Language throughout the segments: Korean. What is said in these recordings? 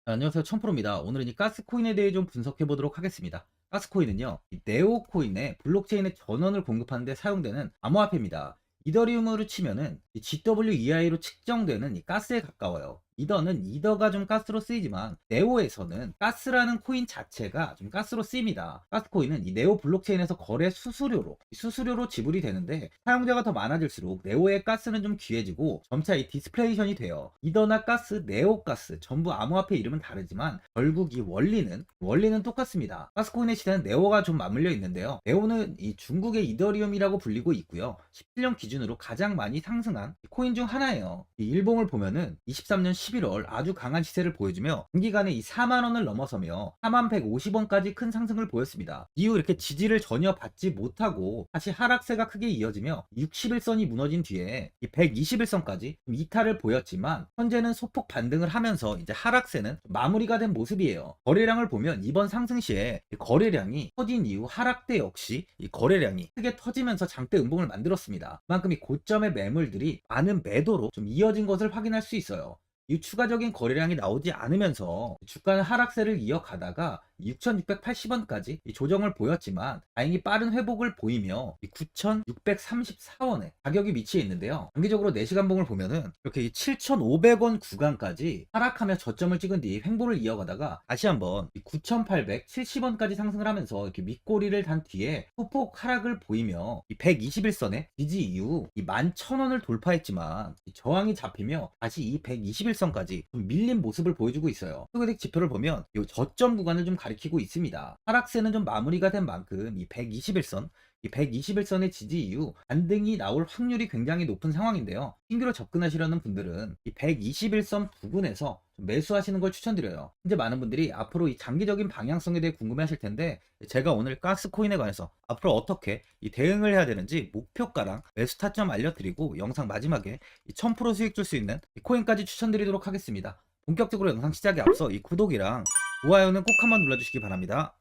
안녕하세요. 청프로입니다. 오늘은 이 가스코인에 대해 좀 분석해 보도록 하겠습니다. 가스코인은요, 이 네오코인의 블록체인의 전원을 공급하는 데 사용되는 암호화폐입니다. 이더리움으로 치면은 이 GWEI로 측정되는 이 가스에 가까워요. 이더는 이더가 좀 가스로 쓰이지만 네오에서는 가스라는 코인 자체가 좀 가스로 쓰입니다. 가스코인은 이 네오 블록체인에서 거래 수수료로 지불이 되는데, 사용자가 더 많아질수록 네오의 가스는 좀 귀해지고 점차 이 디스플레이션이 돼요. 이더나 가스, 네오가스 전부 암호화폐 이름은 다르지만 결국 이 원리는 똑같습니다. 가스코인의 시대는 네오가 좀 맞물려 있는데요. 네오는 이 중국의 이더리움이라고 불리고 있고요. 17년 기준으로 가장 많이 상승한 코인 중 하나예요. 이 일봉을 보면은 23년 11월 아주 강한 시세를 보여주며 단기간에 이 4만 원을 넘어서며 4만 150원까지 큰 상승을 보였습니다. 이후 이렇게 지지를 전혀 받지 못하고 다시 하락세가 크게 이어지며 60일선이 무너진 뒤에 이 121선까지 이탈을 보였지만 현재는 소폭 반등을 하면서 이제 하락세는 마무리가 된 모습이에요. 거래량을 보면 이번 상승 시에 거래량이 터진 이후 하락대 역시 이 거래량이 크게 터지면서 장대 음봉을 만들었습니다. 그만큼 이 고점의 매물들이 많은 매도로 좀 이어진 것을 확인할 수 있어요. 이 추가적인 거래량이 나오지 않으면서 주가는 하락세를 이어가다가 6,680원까지 조정을 보였지만 다행히 빠른 회복을 보이며 9,634원에 가격이 위치해 있는데요. 단기적으로 4시간 봉을 보면은 이렇게 7,500원 구간까지 하락하며 저점을 찍은 뒤 횡보를 이어가다가 다시 한번 9,870원까지 상승을 하면서 이렇게 윗꼬리를 단 뒤에 소폭 하락을 보이며 121선에 지지 이후 11,000원을 돌파했지만 저항이 잡히며 다시 이 121선까지 좀 밀린 모습을 보여주고 있어요. 소개택 지표를 보면 이 저점 구간을 좀 가리키고 있습니다. 하락세는 좀 마무리가 된 만큼 이 121선의 지지 이후 반등이 나올 확률이 굉장히 높은 상황인데요. 신규로 접근하시려는 분들은 이 121선 부근에서 매수하시는 걸 추천드려요. 현재 많은 분들이 앞으로 이 장기적인 방향성에 대해 궁금해 하실 텐데, 제가 오늘 가스코인에 관해서 앞으로 어떻게 이 대응을 해야 되는지 목표가랑 매수 타점 알려드리고 영상 마지막에 1000% 수익 줄 수 있는 이 코인까지 추천드리도록 하겠습니다. 본격적으로 영상 시작에 앞서 이 구독이랑 좋아요는 꼭 한번 눌러주시기 바랍니다.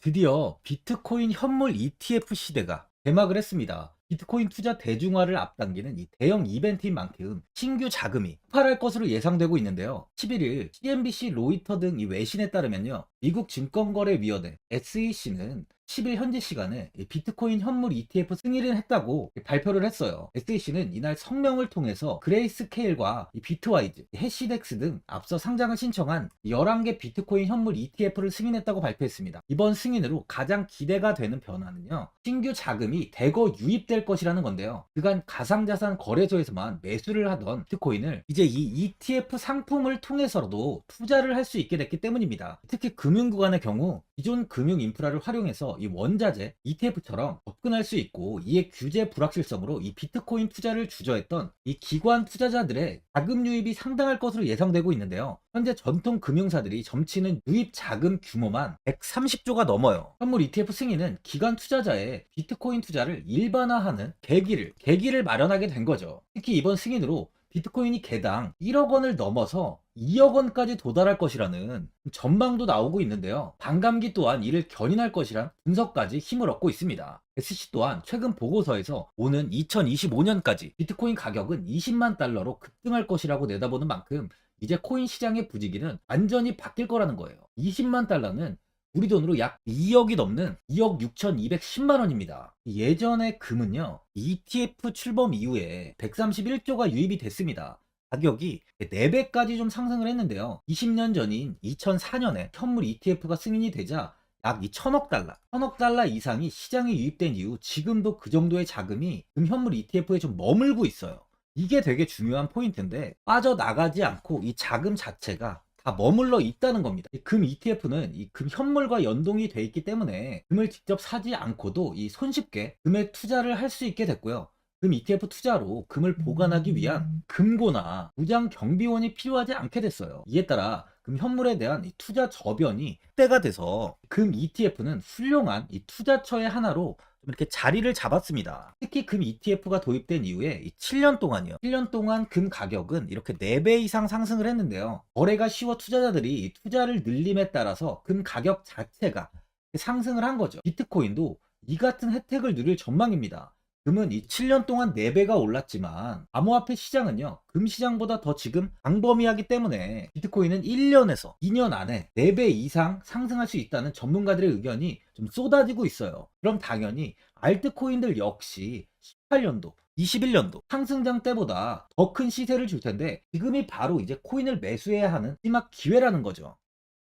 드디어 비트코인 현물 ETF 시대가 개막을 했습니다. 비트코인 투자 대중화를 앞당기는 이 대형 이벤트인 만큼 신규 자금이 폭발할 것으로 예상되고 있는데요. 11일 CNBC, 로이터 등 이 외신에 따르면요, 미국 증권거래위원회 SEC는 10일 현지 시간에 비트코인 현물 ETF 승인을 했다고 발표를 했어요. SEC는 이날 성명을 통해서 그레이스케일과 비트와이즈, 해시덱스 등 앞서 상장을 신청한 11개 비트코인 현물 ETF를 승인했다고 발표했습니다. 이번 승인으로 가장 기대가 되는 변화는요, 신규 자금이 대거 유입될 것이라는 건데요. 그간 가상자산 거래소에서만 매수를 하던 비트코인을 이제 이 ETF 상품을 통해서도 투자를 할 수 있게 됐기 때문입니다. 특히 금융구간의 경우 기존 금융 인프라를 활용해서 이 원자재 ETF처럼 접근할 수 있고, 이에 규제 불확실성으로 이 비트코인 투자를 주저했던 이 기관 투자자들의 자금 유입이 상당할 것으로 예상되고 있는데요. 현재 전통 금융사들이 점치는 유입 자금 규모만 130조가 넘어요. 현물 ETF 승인은 기관 투자자의 비트코인 투자를 일반화하는 계기를 마련하게 된 거죠. 특히 이번 승인으로 비트코인이 개당 1억 원을 넘어서 2억 원까지 도달할 것이라는 전망도 나오고 있는데요. 반감기 또한 이를 견인할 것이란 분석까지 힘을 얻고 있습니다. SC 또한 최근 보고서에서 오는 2025년까지 비트코인 가격은 20만 달러로 급등할 것이라고 내다보는 만큼 이제 코인 시장의 부지기는 완전히 바뀔 거라는 거예요. 20만 달러는 우리 돈으로 약 2억이 넘는 2억 6,210만 원입니다. 예전에 금은요, ETF 출범 이후에 131조가 유입이 됐습니다. 가격이 4배까지 좀 상승을 했는데요. 20년 전인 2004년에 현물 ETF가 승인이 되자 약 1000억 달러 이상이 시장에 유입된 이후 지금도 그 정도의 자금이 현물 ETF에 좀 머물고 있어요. 이게 되게 중요한 포인트인데, 빠져나가지 않고 이 자금 자체가 다 머물러 있다는 겁니다. 이 금 ETF는 이 금 현물과 연동이 돼 있기 때문에 금을 직접 사지 않고도 이 손쉽게 금에 투자를 할 수 있게 됐고요. 금 ETF 투자로 금을 보관하기 위한 금고나 무장 경비원이 필요하지 않게 됐어요. 이에 따라 금 현물에 대한 이 투자 저변이 확대가 돼서 금 ETF는 훌륭한 이 투자처의 하나로 좀 이렇게 자리를 잡았습니다. 특히 금 ETF가 도입된 이후에 7년 동안이요. 7년 동안 금 가격은 이렇게 4배 이상 상승을 했는데요. 거래가 쉬워 투자자들이 투자를 늘림에 따라서 금 가격 자체가 상승을 한 거죠. 비트코인도 이 같은 혜택을 누릴 전망입니다. 금은 이 7년 동안 4배가 올랐지만 암호화폐 시장은요, 금 시장보다 더 지금 광범위하기 때문에 비트코인은 1년에서 2년 안에 4배 이상 상승할 수 있다는 전문가들의 의견이 좀 쏟아지고 있어요. 그럼 당연히 알트코인들 역시 18년도 21년도 상승장 때보다 더 큰 시세를 줄 텐데, 지금이 바로 이제 코인을 매수해야 하는 마지막 기회라는 거죠.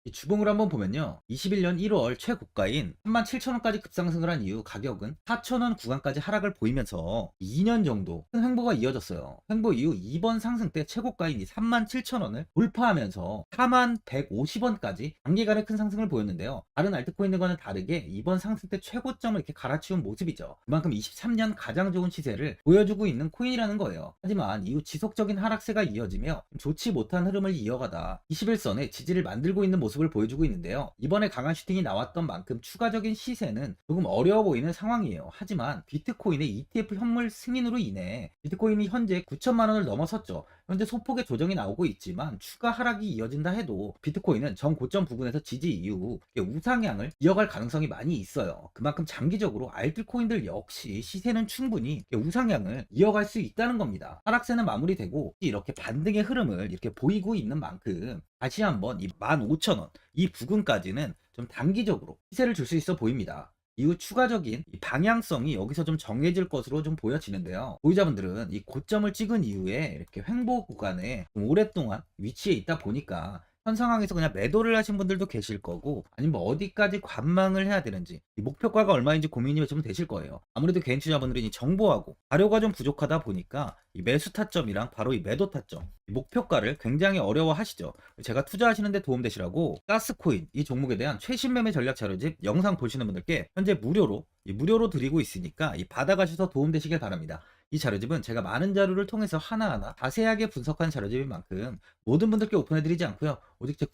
이 주봉을 한번 보면요, 21년 1월 최고가인 37,000원까지 급상승을 한 이후 가격은 4,000원 구간까지 하락을 보이면서 2년 정도 큰 횡보가 이어졌어요. 횡보 이후 이번 상승 때 최고가인 이 37,000원을 돌파하면서 4150원까지 단기간에 큰 상승을 보였는데요. 다른 알트코인들과는 다르게 이번 상승 때 최고점을 이렇게 갈아치운 모습이죠. 그만큼 23년 가장 좋은 시세를 보여주고 있는 코인이라는 거예요. 하지만 이후 지속적인 하락세가 이어지며 좋지 못한 흐름을 이어가다 21선의 지지를 만들고 있는 모습을 보여주고 있는데요. 이번에 강한 슈팅이 나왔던 만큼 추가적인 시세는 조금 어려워 보이는 상황이에요. 하지만 비트코인의 ETF 현물 승인으로 인해 비트코인이 현재 9천만 원을 넘어섰죠. 현재 소폭의 조정이 나오고 있지만 추가 하락이 이어진다 해도 비트코인은 전 고점 부근에서 지지 이후 우상향을 이어갈 가능성이 많이 있어요. 그만큼 장기적으로 알트코인들 역시 시세는 충분히 우상향을 이어갈 수 있다는 겁니다. 하락세는 마무리되고 이렇게 반등의 흐름을 이렇게 보이고 있는 만큼 다시 한번 이 15,000원 이 부근까지는 좀 단기적으로 시세를 줄 수 있어 보입니다. 이후 추가적인 이 방향성이 여기서 좀 정해질 것으로 좀 보여지는데요. 보유자분들은 이 고점을 찍은 이후에 이렇게 횡보 구간에 좀 오랫동안 위치해 있다 보니까 현 상황에서 그냥 매도를 하신 분들도 계실 거고, 아니면 뭐 어디까지 관망을 해야 되는지, 이 목표가가 얼마인지 고민이 좀 되실 거예요. 아무래도 개인 투자분들은 이 정보하고 자료가 좀 부족하다 보니까 이 매수 타점이랑 바로 이 매도 타점, 이 목표가를 굉장히 어려워하시죠. 제가 투자하시는데 도움되시라고 가스코인 이 종목에 대한 최신 매매 전략 자료집 영상 보시는 분들께 현재 무료로 드리고 있으니까 이 받아가셔서 도움되시길 바랍니다. 이 자료집은 제가 많은 자료를 통해서 하나하나 자세하게 분석한 자료집인 만큼 모든 분들께 오픈해드리지 않고요. 오직 제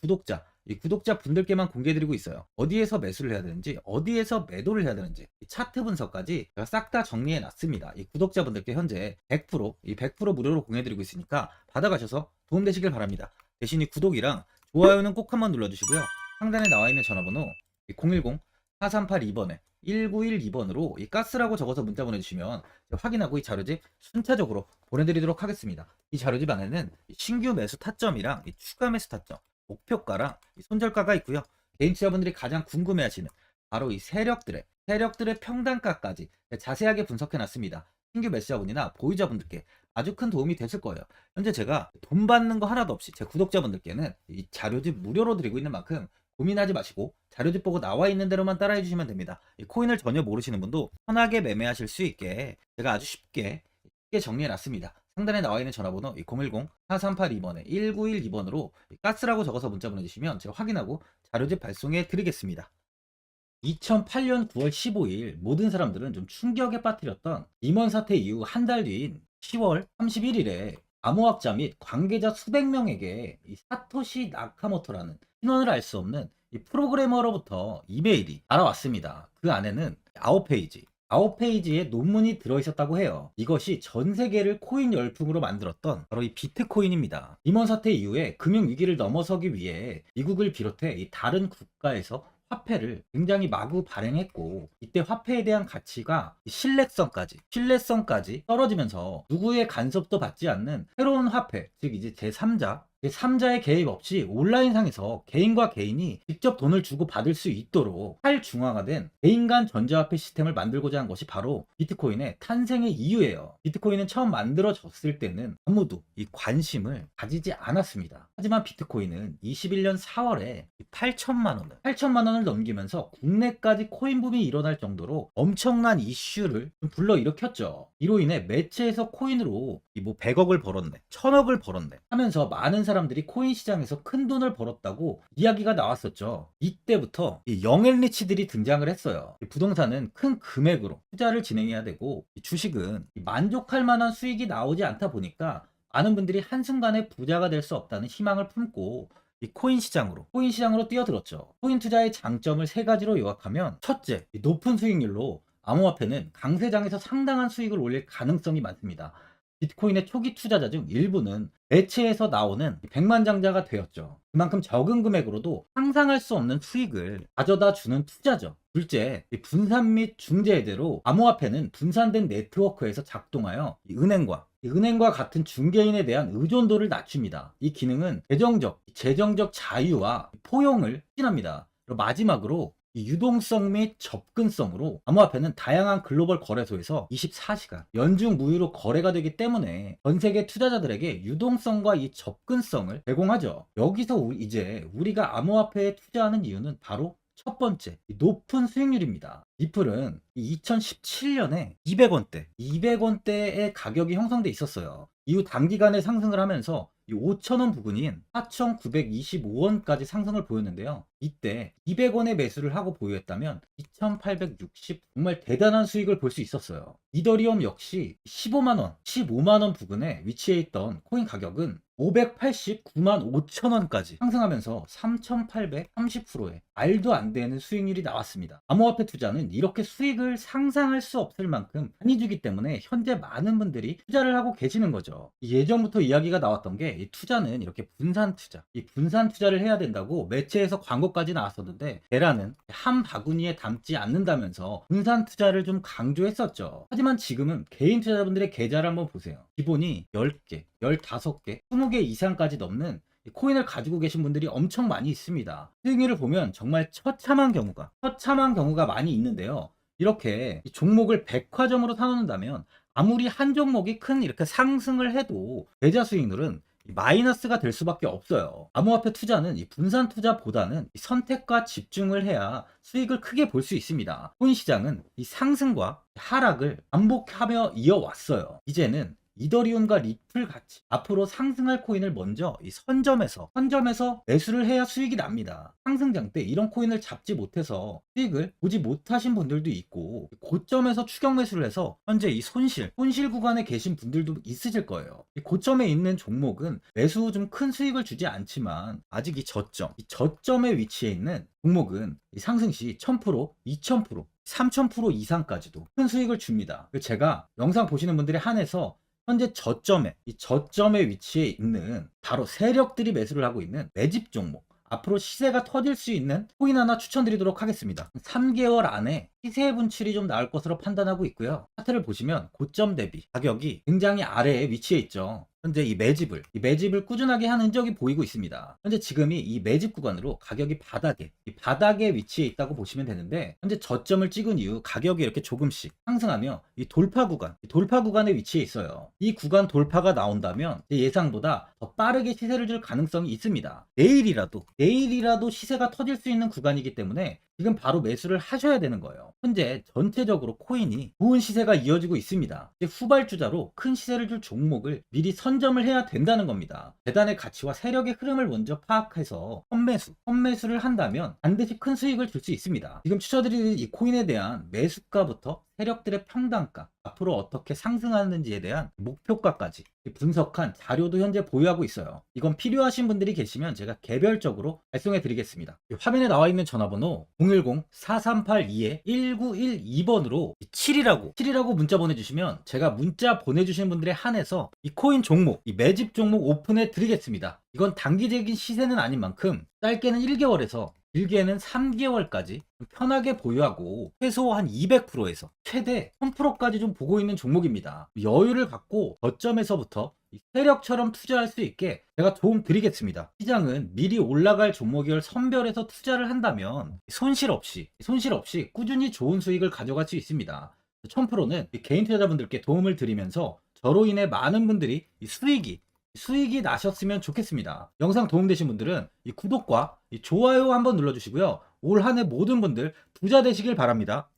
이 구독자 분들께만 공개해드리고 있어요. 어디에서 매수를 해야 되는지, 어디에서 매도를 해야 되는지, 이 차트 분석까지 제가 싹 다 정리해 놨습니다. 이 구독자분들께 현재 100% 무료로 공유해드리고 있으니까 받아가셔서 도움되시길 바랍니다. 대신 이 구독이랑 좋아요는 꼭 한번 눌러주시고요. 상단에 나와 있는 전화번호 010-4382번에 1912번으로 이 가스라고 적어서 문자 보내주시면 확인하고 이 자료집 순차적으로 보내드리도록 하겠습니다. 이 자료집 안에는 신규 매수 타점이랑 이 추가 매수 타점, 목표가랑 이 손절가가 있고요. 개인 투자분들이 가장 궁금해하시는 바로 이 세력들의 평단가까지 자세하게 분석해놨습니다. 신규 매수자분이나 보유자분들께 아주 큰 도움이 됐을 거예요. 현재 제가 돈 받는 거 하나도 없이 제 구독자분들께는 이 자료집 무료로 드리고 있는 만큼 고민하지 마시고 자료집 보고 나와 있는 대로만 따라해 주시면 됩니다. 이 코인을 전혀 모르시는 분도 편하게 매매하실 수 있게 제가 아주 쉽게 정리해 놨습니다. 상단에 나와 있는 전화번호 010-4382번에 1912번으로 가스라고 적어서 문자 보내주시면 제가 확인하고 자료집 발송해 드리겠습니다. 2008년 9월 15일 모든 사람들은 좀 충격에 빠뜨렸던 리먼 사태 이후 한 달 뒤인 10월 31일에 암호학자 및 관계자 수백 명에게 이 사토시 나카모토라는 신원을 알 수 없는 이 프로그래머로부터 이메일이 알아왔습니다. 그 안에는 9페이지의 논문이 들어있었다고 해요. 이것이 전 세계를 코인 열풍으로 만들었던 바로 이 비트코인입니다. 리먼 사태 이후에 금융위기를 넘어서기 위해 미국을 비롯해 이 다른 국가에서 화폐를 굉장히 마구 발행했고, 이때 화폐에 대한 가치가 신뢰성까지 떨어지면서 누구의 간섭도 받지 않는 새로운 화폐, 즉 이제 제3자의 개입 없이 온라인상에서 개인과 개인이 직접 돈을 주고 받을 수 있도록 탈중앙화된 개인 간 전자화폐 시스템을 만들고자 한 것이 바로 비트코인의 탄생의 이유예요. 비트코인은 처음 만들어졌을 때는 아무도 이 관심을 가지지 않았습니다. 하지만 비트코인은 21년 4월에 8천만 원을 넘기면서 국내까지 코인 붐이 일어날 정도로 엄청난 이슈를 불러일으켰죠. 이로 인해 매체에서 코인으로 뭐 100억을 벌었네, 1000억을 벌었네 하면서 많은 사람들이 코인 시장에서 큰 돈을 벌었다고 이야기가 나왔었죠. 이때부터 이 영앤리치들이 등장을 했어요. 부동산은 큰 금액으로 투자를 진행해야 되고, 주식은 만족할 만한 수익이 나오지 않다 보니까 많은 분들이 한순간에 부자가 될 수 없다는 희망을 품고 이 코인 시장으로 뛰어들었죠. 코인 투자의 장점을 세 가지로 요약하면, 첫째, 높은 수익률로 암호화폐는 강세장에서 상당한 수익을 올릴 가능성이 많습니다. 비트코인의 초기 투자자 중 일부는 매체에서 나오는 백만장자가 되었죠. 그만큼 적은 금액으로도 상상할 수 없는 수익을 가져다 주는 투자죠. 둘째, 분산 및 중재 해제로 암호화폐는 분산된 네트워크에서 작동하여 은행과 같은 중개인에 대한 의존도를 낮춥니다. 이 기능은 재정적 자유와 포용을 추진합니다. 그리고 마지막으로 이 유동성 및 접근성으로 암호화폐는 다양한 글로벌 거래소에서 24시간 연중 무휴로 거래가 되기 때문에 전 세계 투자자들에게 유동성과 이 접근성을 제공하죠. 여기서 이제 우리가 암호화폐에 투자하는 이유는 바로 첫 번째, 높은 수익률입니다. 리플은 2017년에 200원대의 가격이 형성돼 있었어요. 이후 단기간에 상승을 하면서 이 5,000원 부근인 4,925원까지 상승을 보였는데요. 이때 200원에 매수를 하고 보유했다면 2,860 정말 대단한 수익을 볼 수 있었어요. 이더리움 역시 15만원 부근에 위치해 있던 코인 가격은 589만 5천원까지 상승하면서 3,830%의 말도 안 되는 수익률이 나왔습니다. 암호화폐 투자는 이렇게 수익을 상상할 수 없을 만큼 많이 주기 때문에 현재 많은 분들이 투자를 하고 계시는 거죠. 예전부터 이야기가 나왔던 게 이 투자는 이렇게 이 분산 투자를 해야 된다고 매체에서 광고까지 나왔었는데 테라는 한 바구니에 담지 않는다면서 분산 투자를 좀 강조했었죠. 하지만 지금은 개인 투자자분들의 계좌를 한번 보세요. 기본이 10개, 15개, 20개 이상까지 넘는 코인을 가지고 계신 분들이 엄청 많이 있습니다. 수익률을 보면 정말 처참한 경우가 많이 있는데요. 이렇게 이 종목을 백화점으로 사놓는다면 아무리 한 종목이 큰 이렇게 상승을 해도 계좌 수익률은 마이너스가 될 수밖에 없어요. 암호화폐 투자는 이 분산 투자보다는 이 선택과 집중을 해야 수익을 크게 볼 수 있습니다. 코인 시장은 이 상승과 하락을 반복하며 이어왔어요. 이제는 이더리움과 리플 같이 앞으로 상승할 코인을 먼저 이 선점에서 매수를 해야 수익이 납니다. 상승장 때 이런 코인을 잡지 못해서 수익을 보지 못하신 분들도 있고, 고점에서 추격 매수를 해서 현재 이 손실 구간에 계신 분들도 있으실 거예요. 이 고점에 있는 종목은 매수 후 좀 큰 수익을 주지 않지만 아직 이 저점에 위치해 있는 종목은 이 상승 시 1000%, 2000%, 3000% 이상까지도 큰 수익을 줍니다. 제가 영상 보시는 분들에 한해서 현재 저점에 위치해 있는 바로 세력들이 매수를 하고 있는 매집 종목, 앞으로 시세가 터질 수 있는 코인 하나 추천드리도록 하겠습니다. 3개월 안에 시세 분출이 좀 나올 것으로 판단하고 있고요. 차트를 보시면 고점 대비 가격이 굉장히 아래에 위치해 있죠. 현재 이 매집을 꾸준하게 한 흔적이 보이고 있습니다. 현재 지금이 이 매집 구간으로 가격이 바닥에 위치해 있다고 보시면 되는데, 현재 저점을 찍은 이후 가격이 이렇게 조금씩 상승하며 이 돌파 구간에 위치해 있어요. 이 구간 돌파가 나온다면 예상보다 더 빠르게 시세를 줄 가능성이 있습니다. 내일이라도 시세가 터질 수 있는 구간이기 때문에 지금 바로 매수를 하셔야 되는 거예요. 현재 전체적으로 코인이 좋은 시세가 이어지고 있습니다. 후발주자로 큰 시세를 줄 종목을 미리 선점을 해야 된다는 겁니다. 재단의 가치와 세력의 흐름을 먼저 파악해서 선매수를 한다면 반드시 큰 수익을 줄 수 있습니다. 지금 추천드리는 이 코인에 대한 매수가부터 세력들의 평단가, 앞으로 어떻게 상승하는지에 대한 목표가까지 분석한 자료도 현재 보유하고 있어요. 이건 필요하신 분들이 계시면 제가 개별적으로 발송해 드리겠습니다. 화면에 나와 있는 전화번호 010-4382-1912번으로 7이라고 문자 보내주시면 제가 문자 보내주시는 분들에 한해서 이 코인 종목, 이 매집 종목 오픈해 드리겠습니다. 이건 단기적인 시세는 아닌 만큼 짧게는 1개월에서 길게는 3개월까지 편하게 보유하고 최소 한 200%에서 최대 1000%까지 좀 보고 있는 종목입니다. 여유를 갖고 저점에서부터 세력처럼 투자할 수 있게 제가 도움 드리겠습니다. 시장은 미리 올라갈 종목을 선별해서 투자를 한다면 손실 없이 꾸준히 좋은 수익을 가져갈 수 있습니다. 1000%는 개인 투자자분들께 도움을 드리면서 저로 인해 많은 분들이 수익이 나셨으면 좋겠습니다. 영상 도움되신 분들은 이 구독과 이 좋아요 한번 눌러주시고요. 올 한 해 모든 분들 부자 되시길 바랍니다.